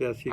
82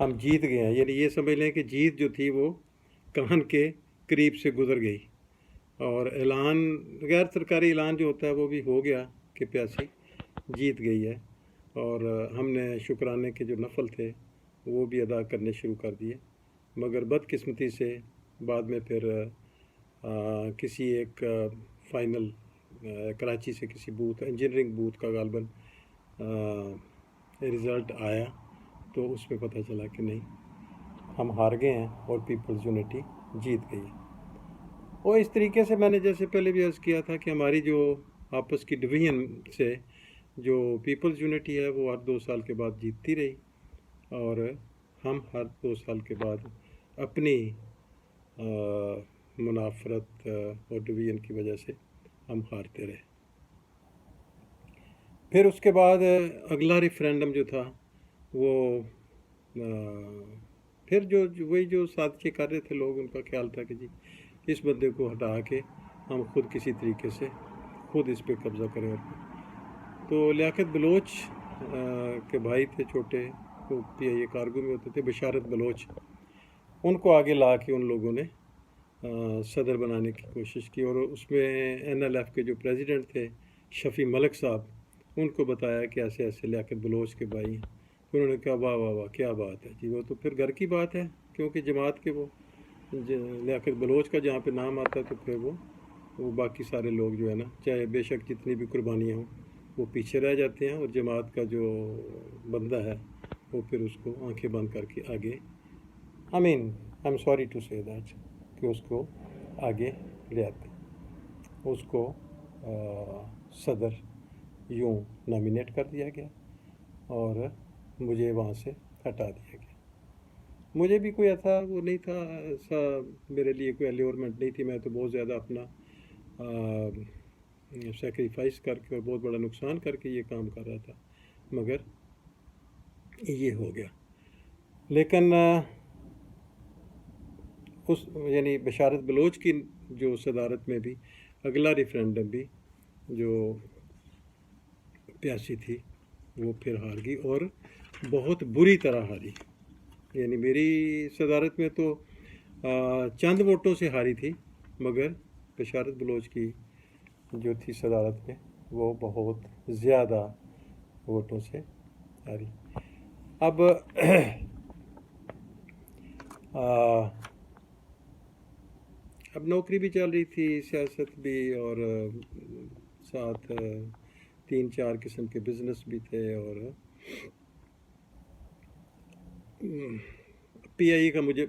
ہم جیت گئے ہیں، یعنی یہ سمجھ لیں کہ جیت جو تھی وہ کان کے قریب سے گزر گئی، اور اعلان غیر سرکاری اعلان جو ہوتا ہے وہ بھی ہو گیا کہ پیاسی جیت گئی ہے، اور ہم نے شکرانے کے جو نفل تھے وہ بھی ادا کرنے شروع کر دیے، مگر بدقسمتی سے بعد میں پھر کسی ایک فائنل کراچی سے کسی بوتھ انجینئرنگ بوتھ کا غالباً رزلٹ آیا، تو اس میں پتہ چلا کہ نہیں، ہم ہار گئے ہیں اور پیپلز یونٹی جیت گئی ہے۔ اور اس طریقے سے میں نے جیسے پہلے بھی عرض کیا تھا کہ ہماری جو آپس کی ڈویژن سے جو پیپلز یونٹی ہے وہ ہر 2 سال کے بعد جیتتی رہی، اور ہم ہر 2 سال کے بعد اپنی منافرت اور ڈویژن کی وجہ سے ہم ہارتے رہے۔ پھر اس کے بعد اگلا ریفرینڈم جو تھا وہ پھر وہی جو سازشیں کر رہے تھے لوگ، ان کا خیال تھا کہ جی اس بندے کو ہٹا کے ہم خود کسی طریقے سے خود اس پہ قبضہ کریں۔ تو لیاقت بلوچ کے بھائی تھے چھوٹے، وہ پی آئی اے کارگو میں ہوتے تھے، بشارت بلوچ، ان کو آگے لا کے ان لوگوں نے صدر بنانے کی کوشش کی، اور اس میں این ایل ایف کے جو پریزیڈنٹ تھے شفیع ملک صاحب، ان کو بتایا کہ ایسے ایسے لیاقت بلوچ کے بھائی ہیں۔ انہوں نے کہا واہ واہ واہ کیا بات ہے جی، وہ تو پھر گھر کی بات ہے، کیونکہ جماعت کے وہ لیاقت بلوچ کا جہاں پہ نام آتا ہے تو پھر وہ باقی سارے لوگ جو ہے نا، چاہے بے شک جتنی بھی قربانیاں ہوں، وہ پیچھے رہ جاتے ہیں، اور جماعت کا جو بندہ ہے وہ پھر اس کو آنکھیں بند کر کے آگے آئی ایم سوری ٹو سے دیٹ کہ اس کو آگے لے آتے، اس کو صدر یوں نامینیٹ کر دیا گیا اور مجھے وہاں سے ہٹا دیا گیا۔ مجھے بھی کوئی ایسا وہ نہیں تھا، ایسا میرے لیے کوئی الیورمنٹ نہیں تھی، میں تو بہت زیادہ اپنا سیکریفائس کر کے اور بہت بڑا نقصان کر کے یہ کام کر رہا تھا، مگر یہ ہو گیا۔ لیکن یعنی بشارت بلوچ کی جو صدارت میں بھی اگلا ریفرینڈم بھی جو پیاسی تھی وہ پھر ہار گئی، اور بہت بری طرح ہاری، یعنی میری صدارت میں تو چند ووٹوں سے ہاری تھی، مگر بشارت بلوچ کی جو تھی صدارت میں وہ بہت زیادہ ووٹوں سے ہاری۔ اب نوکری بھی چل رہی تھی، سیاست بھی، اور ساتھ 3-4 قسم کے بزنس بھی تھے، اور پی آئی کا مجھے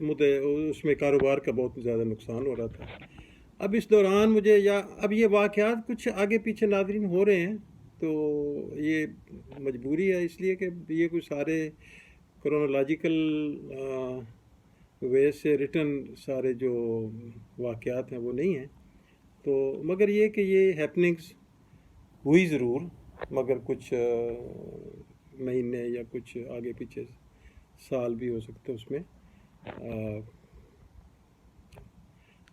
اس میں کاروبار کا بہت زیادہ نقصان ہو رہا تھا۔ اب اس دوران مجھے اب یہ واقعات کچھ آگے پیچھے ناظرین ہو رہے ہیں، تو یہ مجبوری ہے، اس لیے کہ یہ کوئی سارے کرونالوجیکل وے سے ریٹن سارے جو واقعات ہیں وہ نہیں ہیں، تو مگر یہ کہ یہ ہیپننگز ہوئی ضرور، مگر کچھ مہینے یا کچھ آگے پیچھے سال بھی ہو سکتے اس میں۔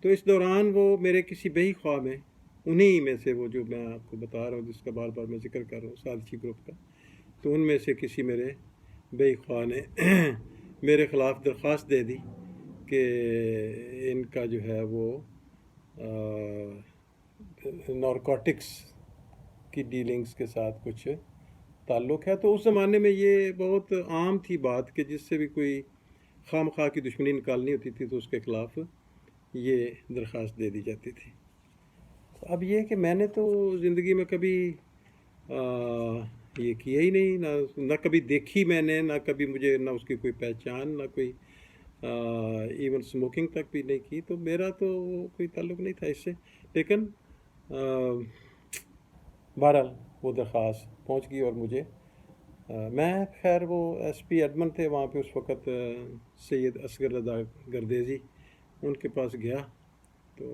تو اس دوران وہ میرے کسی بہی خواہ میں، انہی میں سے وہ جو میں آپ کو بتا رہا ہوں جس کا بار بار میں ذکر کر رہا ہوں سازشی گروپ کا، تو ان میں سے کسی میرے بہی خواہ نے میرے خلاف درخواست دے دی کہ ان کا جو ہے وہ نارکوٹکس کی ڈیلنگز کے ساتھ کچھ تعلق ہے۔ تو اس زمانے میں یہ بہت عام تھی بات کہ جس سے بھی کوئی خواہ مخواہ کی دشمنی نکالنی ہوتی تھی تو اس کے خلاف یہ درخواست دے دی جاتی تھی۔ اب یہ کہ میں نے تو زندگی میں کبھی یہ کیا ہی نہیں، نہ کبھی دیکھی میں نے، نہ کبھی مجھے نہ اس کی کوئی پہچان، نہ کوئی ایون اسموکنگ تک بھی نہیں کی، تو میرا تو کوئی تعلق نہیں تھا اس سے۔ لیکن بہرحال وہ درخواست پہنچ گئی، اور مجھے میں خیر وہ ایس پی ایڈمن تھے وہاں پہ اس وقت، سید اصغر رضا گردیزی، ان کے پاس گیا تو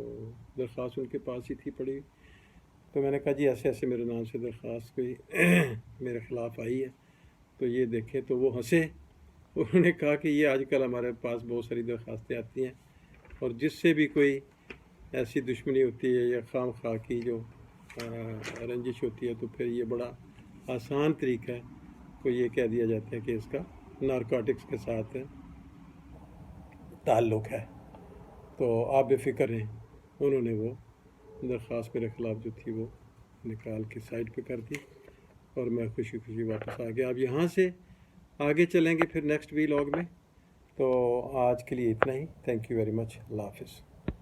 درخواست ان کے پاس ہی تھی پڑی، تو میں نے کہا جی ایسے ایسے میرے نام سے درخواست کوئی میرے خلاف آئی ہے، تو یہ دیکھیں۔ تو وہ ہنسے، انہوں نے کہا کہ یہ آج کل ہمارے پاس بہت ساری درخواستیں آتی ہیں، اور جس سے بھی کوئی ایسی دشمنی ہوتی ہے یا خواہ مخواہ کی جو رنجش ہوتی ہے، تو پھر یہ بڑا آسان طریقہ ہے، کو یہ کہہ دیا جاتا ہے کہ اس کا نارکوٹکس کے ساتھ تعلق ہے. تو آپ بے فکر رہیں. انہوں نے وہ درخواست میرے خلاف جو تھی وہ نکال کے سائڈ پہ کر دی اور میں خوشی خوشی واپس آ گیا. اب یہاں سے آگے چلیں گے پھر نیکسٹ ویلاگ میں. تو آج کے لیے اتنا ہی. Thank you very much. اللہ حافظ.